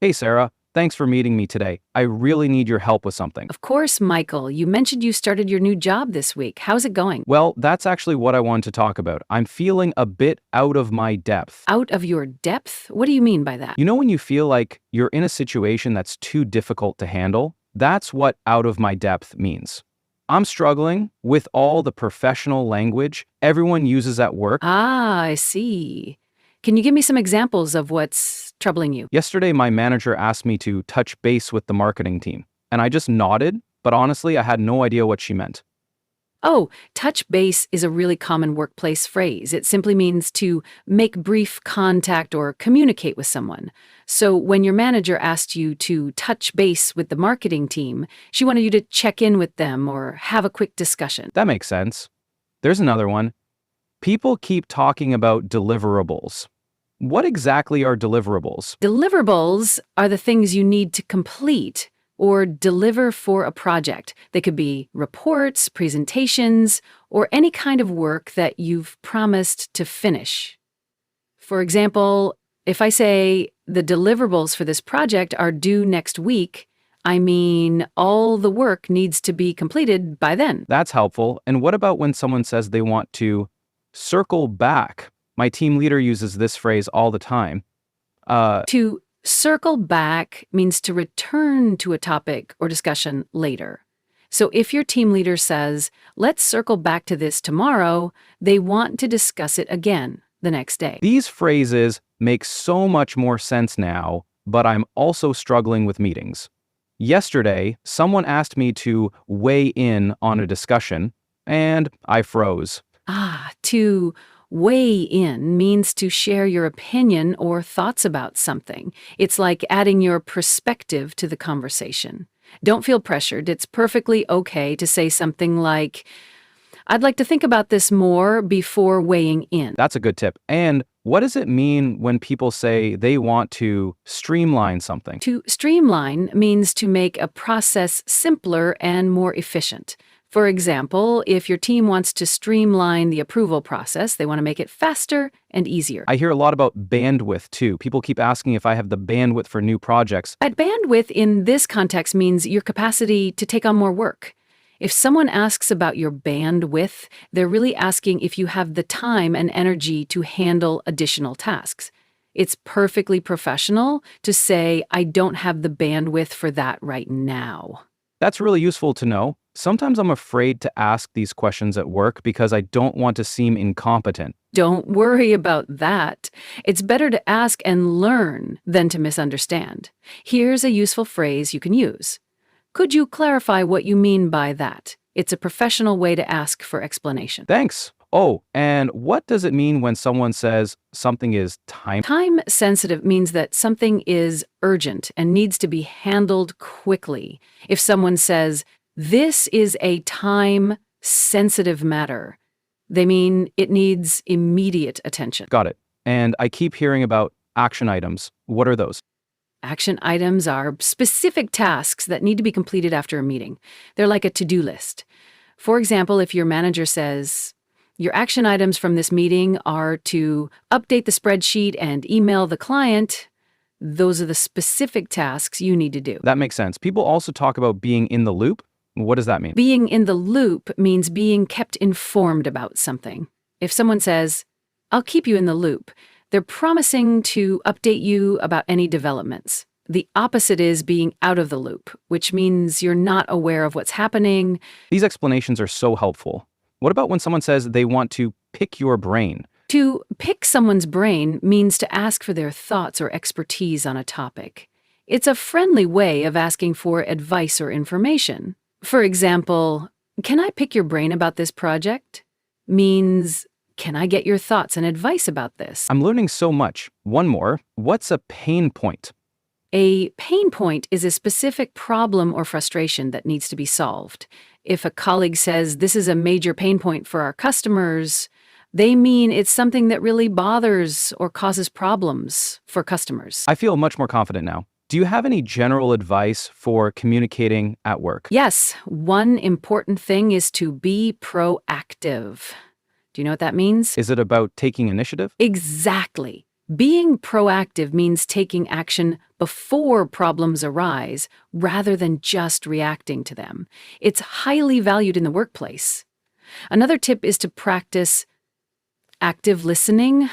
Hey Sarah, thanks for meeting me today. I really need your help with something. Of course, Michael. You mentioned you started your new job this week. How's it going? Well, that's actually what I wanted to talk about. I'm feeling a bit out of my depth. Out of your depth? What do you mean by that? You know when you feel like you're in a situation that's too difficult to handle? That's what out of my depth means. I'm struggling with all the professional language everyone uses at work. Ah, I see. Can you give me some examples of what's troubling you? Yesterday, my manager asked me to touch base with the marketing team, and I just nodded, but honestly, I had no idea what she meant. Oh, touch base is a really common workplace phrase. It simply means to make brief contact or communicate with someone. So when your manager asked you to touch base with the marketing team, she wanted you to check in with them or have a quick discussion. That makes sense. There's another one. People keep talking about deliverables. What exactly are deliverables? Deliverables are the things you need to complete or deliver for a project. They could be reports, presentations, or any kind of work that you've promised to finish. For example, if I say the deliverables for this project are due next week, I mean all the work needs to be completed by then. That's helpful. And what about when someone says they want to circle back? My team leader uses this phrase all the time. To circle back means to return to a topic or discussion later. So if your team leader says, let's circle back to this tomorrow, they want to discuss it again the next day. These phrases make so much more sense now, but I'm also struggling with meetings. Yesterday, someone asked me to weigh in on a discussion, and I froze. To weigh in means to share your opinion or thoughts about something. It's like adding your perspective to the conversation. Don't feel pressured. It's perfectly okay to say something like, I'd like to think about this more before weighing in. That's a good tip. And what does it mean when people say they want to streamline something? To streamline means to make a process simpler and more efficient. For example, if your team wants to streamline the approval process, they want to make it faster and easier. I hear a lot about bandwidth too. People keep asking if I have the bandwidth for new projects. At bandwidth in this context means your capacity to take on more work. If someone asks about your bandwidth, they're really asking if you have the time and energy to handle additional tasks. It's perfectly professional to say, I don't have the bandwidth for that right now. That's really useful to know. Sometimes I'm afraid to ask these questions at work because I don't want to seem incompetent. Don't worry about that. It's better to ask and learn than to misunderstand. Here's a useful phrase you can use. Could you clarify what you mean by that? It's a professional way to ask for explanation. Thanks. Oh, and what does it mean when someone says something is Time-sensitive means that something is urgent and needs to be handled quickly. If someone says, this is a time-sensitive matter, they mean it needs immediate attention. Got it. And I keep hearing about action items. What are those? Action items are specific tasks that need to be completed after a meeting. They're like a to-do list. For example, if your manager says, your action items from this meeting are to update the spreadsheet and email the client, those are the specific tasks you need to do. That makes sense. People also talk about being in the loop. What does that mean? Being in the loop means being kept informed about something. If someone says, I'll keep you in the loop, they're promising to update you about any developments. The opposite is being out of the loop, which means you're not aware of what's happening. These explanations are so helpful. What about when someone says they want to pick your brain? To pick someone's brain means to ask for their thoughts or expertise on a topic. It's a friendly way of asking for advice or information. For example, can I pick your brain about this project? Means, can I get your thoughts and advice about this? I'm learning so much. One more. What's a pain point? A pain point is a specific problem or frustration that needs to be solved. If a colleague says, this is a major pain point for our customers, they mean it's something that really bothers or causes problems for customers. I feel much more confident now. Do you have any general advice for communicating at work? Yes, one important thing is to be proactive. Do you know what that means? Is it about taking initiative? Exactly. Being proactive means taking action before problems arise rather than just reacting to them. It's highly valued in the workplace. Another tip is to practice active listening.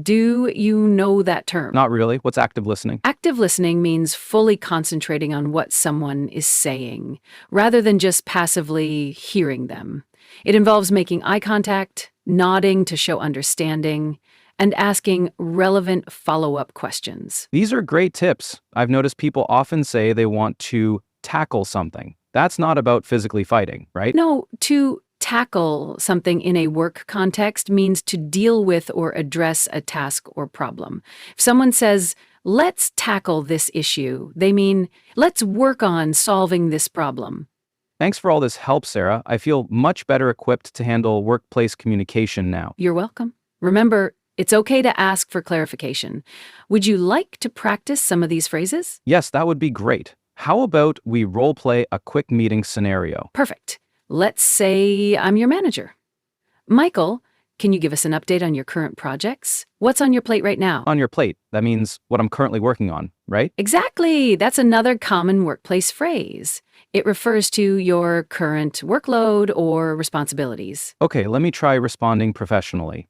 Do you know that term? Not really. What's active listening? Active listening means fully concentrating on what someone is saying, rather than just passively hearing them. It involves making eye contact, nodding to show understanding, and asking relevant follow-up questions. These are great tips. I've noticed people often say they want to tackle something. That's not about physically fighting, right? No, to tackle something in a work context means to deal with or address a task or problem. If someone says, let's tackle this issue, they mean, let's work on solving this problem. Thanks for all this help, Sarah. I feel much better equipped to handle workplace communication now. You're welcome. Remember, it's okay to ask for clarification. Would you like to practice some of these phrases? Yes, that would be great. How about we role play a quick meeting scenario? Perfect. Let's say I'm your manager. Michael, can you give us an update on your current projects? What's on your plate right now? On your plate, that means what I'm currently working on, right? Exactly. That's another common workplace phrase. It refers to your current workload or responsibilities. Okay, let me try responding professionally.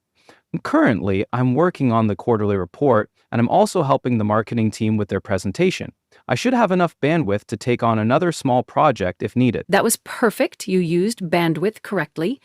Currently, I'm working on the quarterly report, and I'm also helping the marketing team with their presentation. I should have enough bandwidth to take on another small project if needed. That was perfect. You used bandwidth correctly.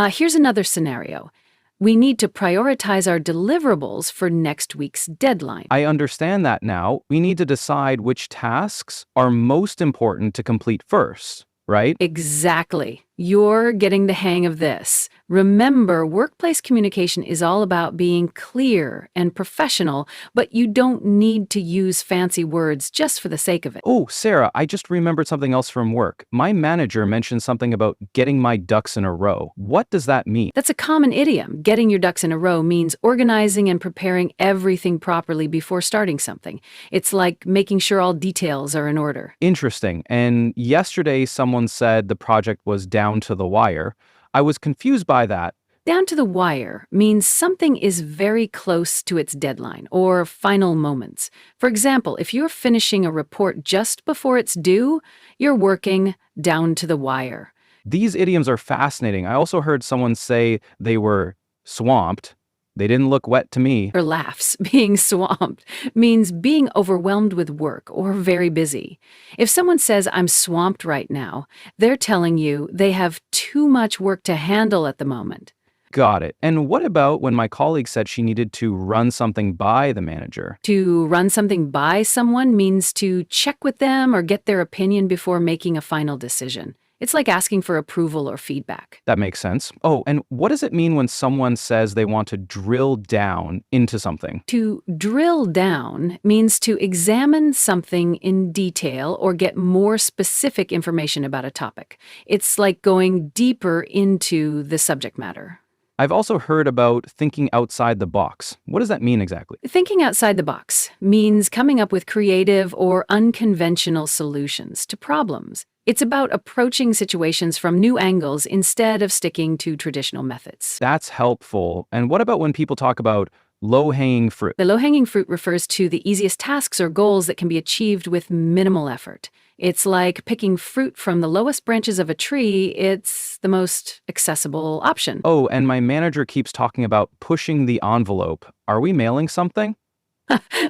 Here's another scenario. We need to prioritize our deliverables for next week's deadline. I understand that now. We need to decide which tasks are most important to complete first, right? Exactly. You're getting the hang of this. Remember, workplace communication is all about being clear and professional, but you don't need to use fancy words just for the sake of it. Oh, Sarah, I just remembered something else from work. My manager mentioned something about getting my ducks in a row. What does that mean? That's a common idiom. Getting your ducks in a row means organizing and preparing everything properly before starting something. It's like making sure all details are in order. Interesting. And yesterday, someone said the project was down to the wire. I was confused by that. Down to the wire means something is very close to its deadline or final moments. For example, if you're finishing a report just before it's due, you're working down to the wire. These idioms are fascinating. I also heard someone say they were swamped. They didn't look wet to me. Or laughs. Being swamped means being overwhelmed with work or very busy. If someone says, I'm swamped right now, they're telling you they have too much work to handle at the moment. Got it. And what about when my colleague said she needed to run something by the manager? To run something by someone means to check with them or get their opinion before making a final decision. It's like asking for approval or feedback. That makes sense. Oh, and what does it mean when someone says they want to drill down into something? To drill down means to examine something in detail or get more specific information about a topic. It's like going deeper into the subject matter. I've also heard about thinking outside the box. What does that mean exactly? Thinking outside the box means coming up with creative or unconventional solutions to problems. It's about approaching situations from new angles instead of sticking to traditional methods. That's helpful. And what about when people talk about low-hanging fruit? The low-hanging fruit refers to the easiest tasks or goals that can be achieved with minimal effort. It's like picking fruit from the lowest branches of a tree. It's the most accessible option. Oh, and my manager keeps talking about pushing the envelope. Are we mailing something?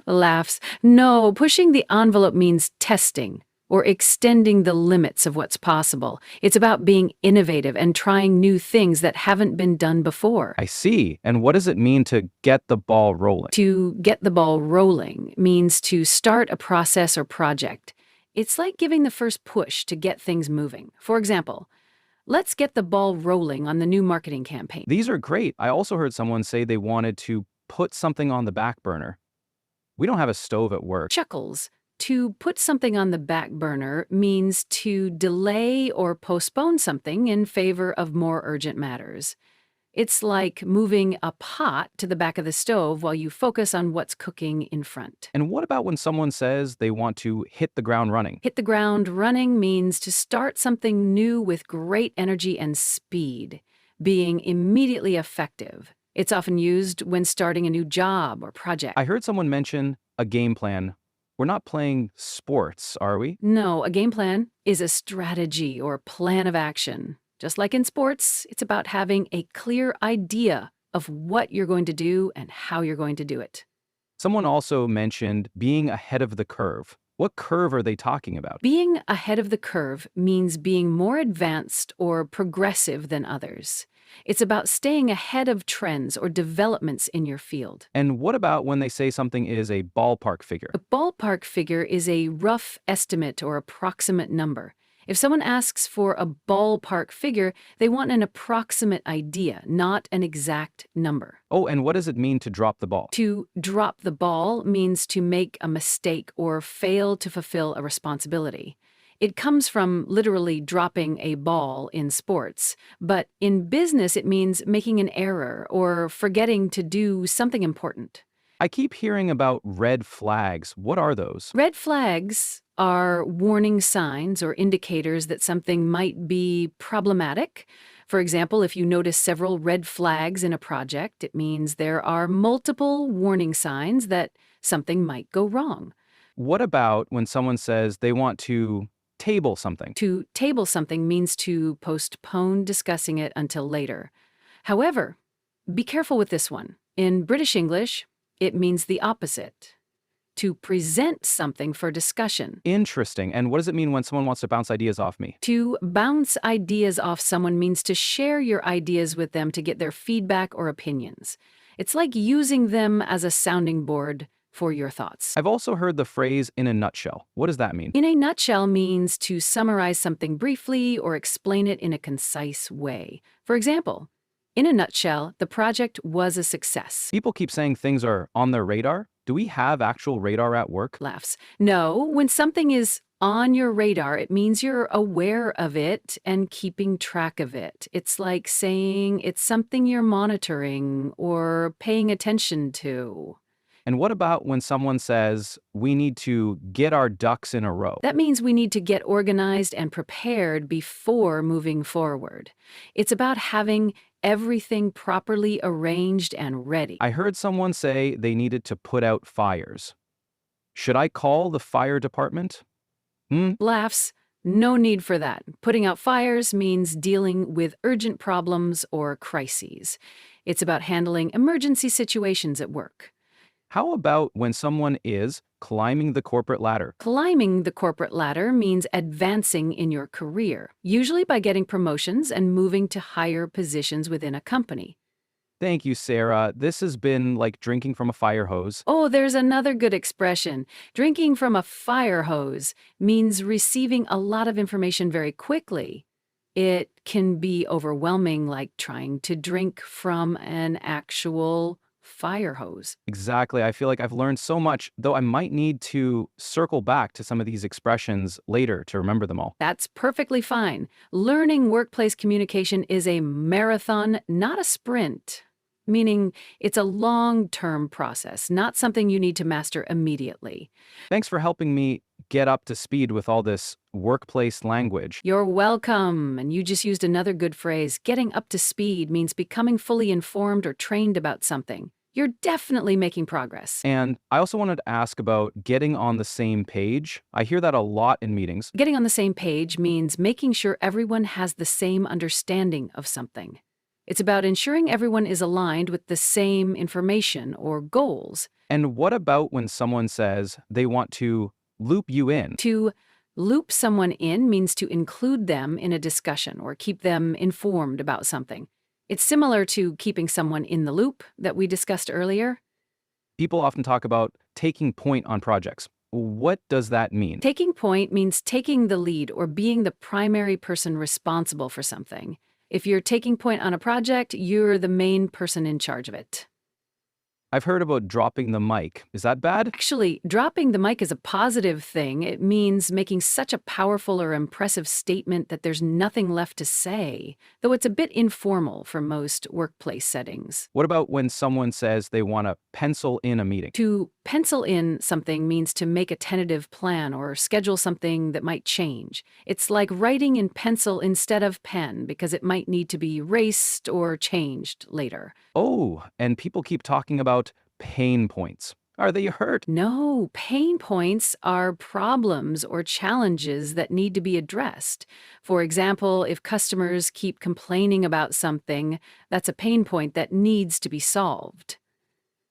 Laughs. No, pushing the envelope means testing or extending the limits of what's possible. It's about being innovative and trying new things that haven't been done before. I see. And what does it mean to get the ball rolling? To get the ball rolling means to start a process or project. It's like giving the first push to get things moving. For example, let's get the ball rolling on the new marketing campaign. These are great. I also heard someone say they wanted to put something on the back burner. We don't have a stove at work. Chuckles. To put something on the back burner means to delay or postpone something in favor of more urgent matters. It's like moving a pot to the back of the stove while you focus on what's cooking in front. And what about when someone says they want to hit the ground running? Hit the ground running means to start something new with great energy and speed, being immediately effective. It's often used when starting a new job or project. I heard someone mention a game plan. We're not playing sports, are we? No, a game plan is a strategy or plan of action. Just like in sports, it's about having a clear idea of what you're going to do and how you're going to do it. Someone also mentioned being ahead of the curve. What curve are they talking about? Being ahead of the curve means being more advanced or progressive than others. It's about staying ahead of trends or developments in your field. And what about when they say something is a ballpark figure? A ballpark figure is a rough estimate or approximate number. If someone asks for a ballpark figure, they want an approximate idea, not an exact number. Oh, and what does it mean to drop the ball? To drop the ball means to make a mistake or fail to fulfill a responsibility. It comes from literally dropping a ball in sports, but in business it means making an error or forgetting to do something important. I keep hearing about red flags. What are those? Red flags are warning signs or indicators that something might be problematic. For example, if you notice several red flags in a project, it means there are multiple warning signs that something might go wrong. What about when someone says they want to table something? To table something means to postpone discussing it until later. However, be careful with this one. In British English, it means the opposite. To present something for discussion. Interesting. And what does it mean when someone wants to bounce ideas off me? To bounce ideas off someone means to share your ideas with them to get their feedback or opinions. It's like using them as a sounding board for your thoughts. I've also heard the phrase in a nutshell. What does that mean? In a nutshell means to summarize something briefly or explain it in a concise way. For example, in a nutshell, the project was a success. People keep saying things are on their radar. Do we have actual radar at work? Laughs. No, when something is on your radar, it means you're aware of it and keeping track of it. It's like saying it's something you're monitoring or paying attention to. And what about when someone says we need to get our ducks in a row? That means we need to get organized and prepared before moving forward. It's about having everything properly arranged and ready. I heard someone say they needed to put out fires. Should I call the fire department? Laughs. No need for that. Putting out fires means dealing with urgent problems or crises. It's about handling emergency situations at work. How about when someone is climbing the corporate ladder? Climbing the corporate ladder means advancing in your career, usually by getting promotions and moving to higher positions within a company. Thank you, Sarah. This has been like drinking from a fire hose. Oh, there's another good expression. Drinking from a fire hose means receiving a lot of information very quickly. It can be overwhelming, like trying to drink from an actual fire hose. Exactly. I feel like I've learned so much, though I might need to circle back to some of these expressions later to remember them all. That's perfectly fine. Learning workplace communication is a marathon, not a sprint. Meaning it's a long-term process, not something you need to master immediately. Thanks for helping me get up to speed with all this workplace language. You're welcome. And you just used another good phrase. Getting up to speed means becoming fully informed or trained about something. You're definitely making progress. And I also wanted to ask about getting on the same page. I hear that a lot in meetings. Getting on the same page means making sure everyone has the same understanding of something. It's about ensuring everyone is aligned with the same information or goals. And what about when someone says they want to loop you in? To loop someone in means to include them in a discussion or keep them informed about something. It's similar to keeping someone in the loop that we discussed earlier. People often talk about taking point on projects. What does that mean? Taking point means taking the lead or being the primary person responsible for something. If you're taking point on a project, you're the main person in charge of it. I've heard about dropping the mic. Is that bad? Actually, dropping the mic is a positive thing. It means making such a powerful or impressive statement that there's nothing left to say, though it's a bit informal for most workplace settings. What about when someone says they want to pencil in a meeting? To Pencil in something means to make a tentative plan or schedule something that might change. It's like writing in pencil instead of pen because it might need to be erased or changed later. Oh, and people keep talking about pain points. Are they hurt? No, pain points are problems or challenges that need to be addressed. For example, if customers keep complaining about something, that's a pain point that needs to be solved.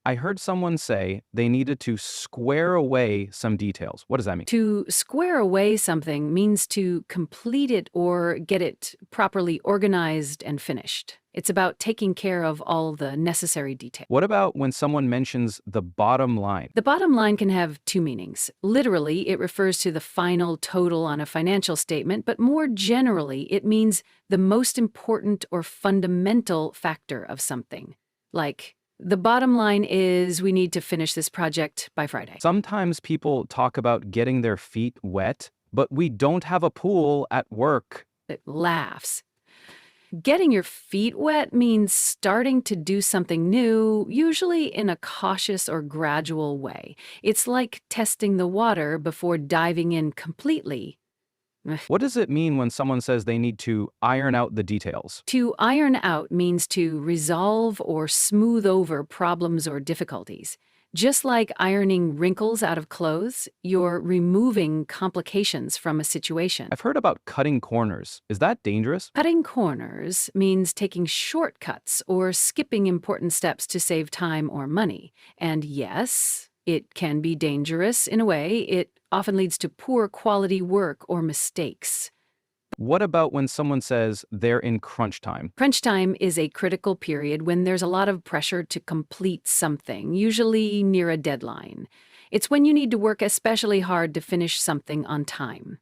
I heard someone say they needed to square away some details. What does that mean? To square away something means to complete it or get it properly organized and finished. It's about taking care of all the necessary details. What about when someone mentions the bottom line? The bottom line can have two meanings. Literally, it refers to the final total on a financial statement, but more generally, it means the most important or fundamental factor of something. Like, the bottom line is we need to finish this project by Friday. Sometimes people talk about getting their feet wet, but we don't have a pool at work. It laughs. Getting your feet wet means starting to do something new, usually in a cautious or gradual way. It's like testing the water before diving in completely. What does it mean when someone says they need to iron out the details? To iron out means to resolve or smooth over problems or difficulties. Just like ironing wrinkles out of clothes, you're removing complications from a situation. I've heard about cutting corners. Is that dangerous? Cutting corners means taking shortcuts or skipping important steps to save time or money. And yes, it can be dangerous in a way. It often leads to poor quality work or mistakes. What about when someone says they're in crunch time? Crunch time is a critical period when there's a lot of pressure to complete something, usually near a deadline. It's when you need to work especially hard to finish something on time.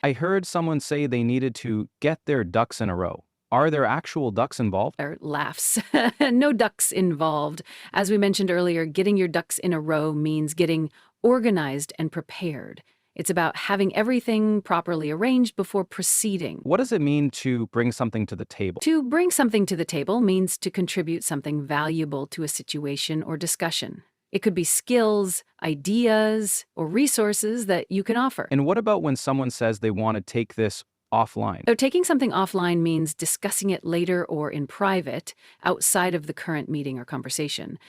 I heard someone say they needed to get their ducks in a row. Are there actual ducks involved? Laughs. No ducks involved. As we mentioned earlier, getting your ducks in a row means getting organized and prepared. It's about having everything properly arranged before proceeding. What does it mean to bring something to the table? To bring something to the table means to contribute something valuable to a situation or discussion. It could be skills, ideas, or resources that you can offer. And what about when someone says they want to take this offline? So taking something offline means discussing it later or in private, outside of the current meeting or conversation.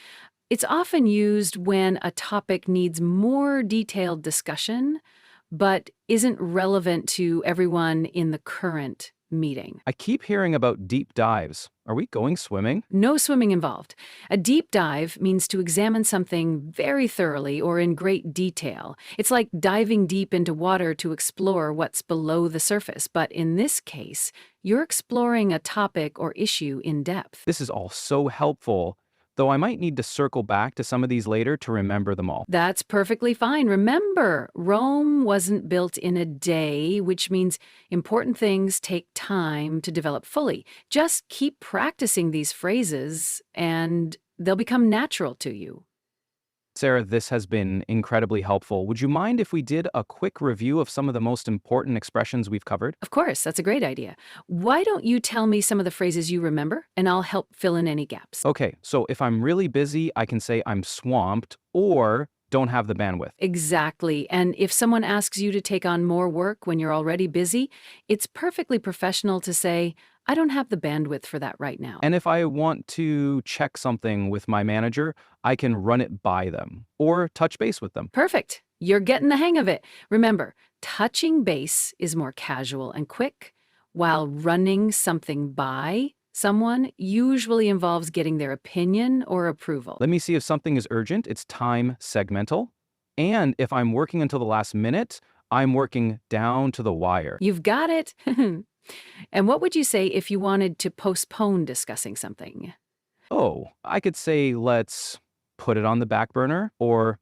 It's often used when a topic needs more detailed discussion, but isn't relevant to everyone in the current meeting. I keep hearing about deep dives. Are we going swimming? No swimming involved. A deep dive means to examine something very thoroughly or in great detail. It's like diving deep into water to explore what's below the surface, but in this case, you're exploring a topic or issue in depth. This is all so helpful, though I might need to circle back to some of these later to remember them all. That's perfectly fine. Remember, Rome wasn't built in a day, which means important things take time to develop fully. Just keep practicing these phrases, and they'll become natural to you. Sarah, this has been incredibly helpful. Would you mind if we did a quick review of some of the most important expressions we've covered? Of course, that's a great idea. Why don't you tell me some of the phrases you remember, and I'll help fill in any gaps. Okay, so if I'm really busy, I can say I'm swamped or don't have the bandwidth. Exactly. And if someone asks you to take on more work when you're already busy, it's perfectly professional to say, I don't have the bandwidth for that right now. And if I want to check something with my manager, I can run it by them or touch base with them. Perfect. You're getting the hang of it. Remember, touching base is more casual and quick, while running something by someone usually involves getting their opinion or approval. Let me see if something is urgent. It's time segmental. And if I'm working until the last minute, I'm working down to the wire. You've got it. And what would you say if you wanted to postpone discussing something? Oh, I could say let's put it on the back burner or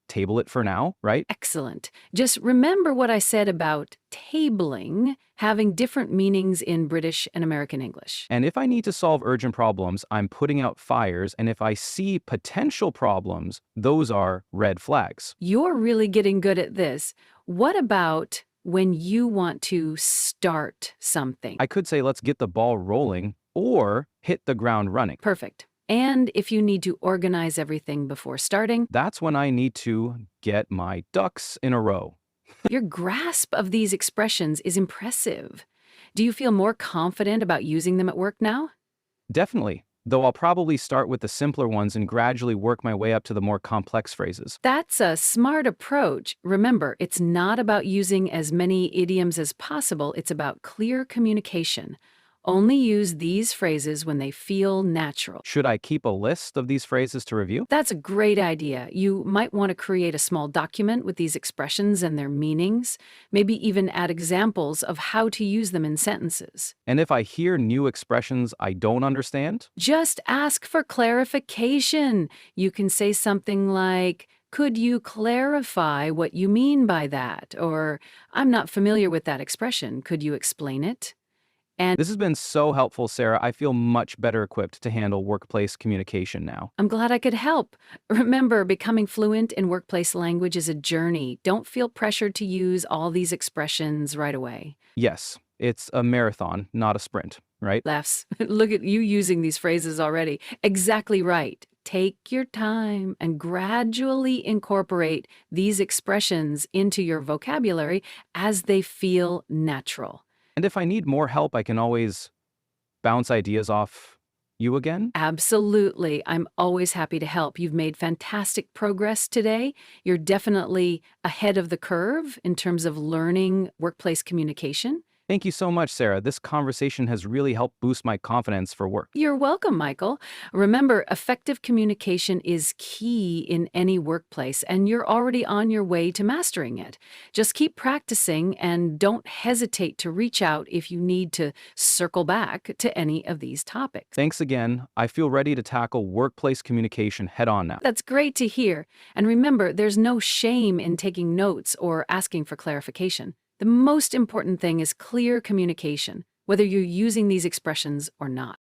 table it for now, right? Excellent. Just remember what I said about tabling having different meanings in British and American English. And if I need to solve urgent problems, I'm putting out fires. And if I see potential problems, those are red flags. You're really getting good at this. What about when you want to start something? I could say let's get the ball rolling or hit the ground running. Perfect. And if you need to organize everything before starting, That's when I need to get my ducks in a row. your grasp of these expressions is impressive. Do you feel more confident about using them at work now? Definitely, though I'll probably start with the simpler ones and gradually work my way up to the more complex phrases. That's a smart approach. Remember, it's not about using as many idioms as possible, it's about clear communication. Only use these phrases when they feel natural. Should I keep a list of these phrases to review? That's a great idea. You might want to create a small document with these expressions and their meanings, maybe even add examples of how to use them in sentences. And if I hear new expressions I don't understand? Just ask for clarification. You can say something like, "Could you clarify what you mean by that?" Or, "I'm not familiar with that expression. Could you explain it?" And This has been so helpful, Sarah. I feel much better equipped to handle workplace communication now. I'm glad I could help. Remember, becoming fluent in workplace language is a journey. Don't feel pressured to use all these expressions right away. Yes, it's a marathon, not a sprint, right? Laughs. Look at you using these phrases already. Exactly right. Take your time and gradually incorporate these expressions into your vocabulary as they feel natural. And if I need more help, I can always bounce ideas off you again? Absolutely. I'm always happy to help. You've made fantastic progress today. You're definitely ahead of the curve in terms of learning workplace communication. Thank you so much, Sarah. This conversation has really helped boost my confidence for work. You're welcome, Michael. Remember, effective communication is key in any workplace, and you're already on your way to mastering it. Just keep practicing and don't hesitate to reach out if you need to circle back to any of these topics. Thanks again. I feel ready to tackle workplace communication head on now. That's great to hear. And remember, there's no shame in taking notes or asking for clarification. The most important thing is clear communication, whether you're using these expressions or not.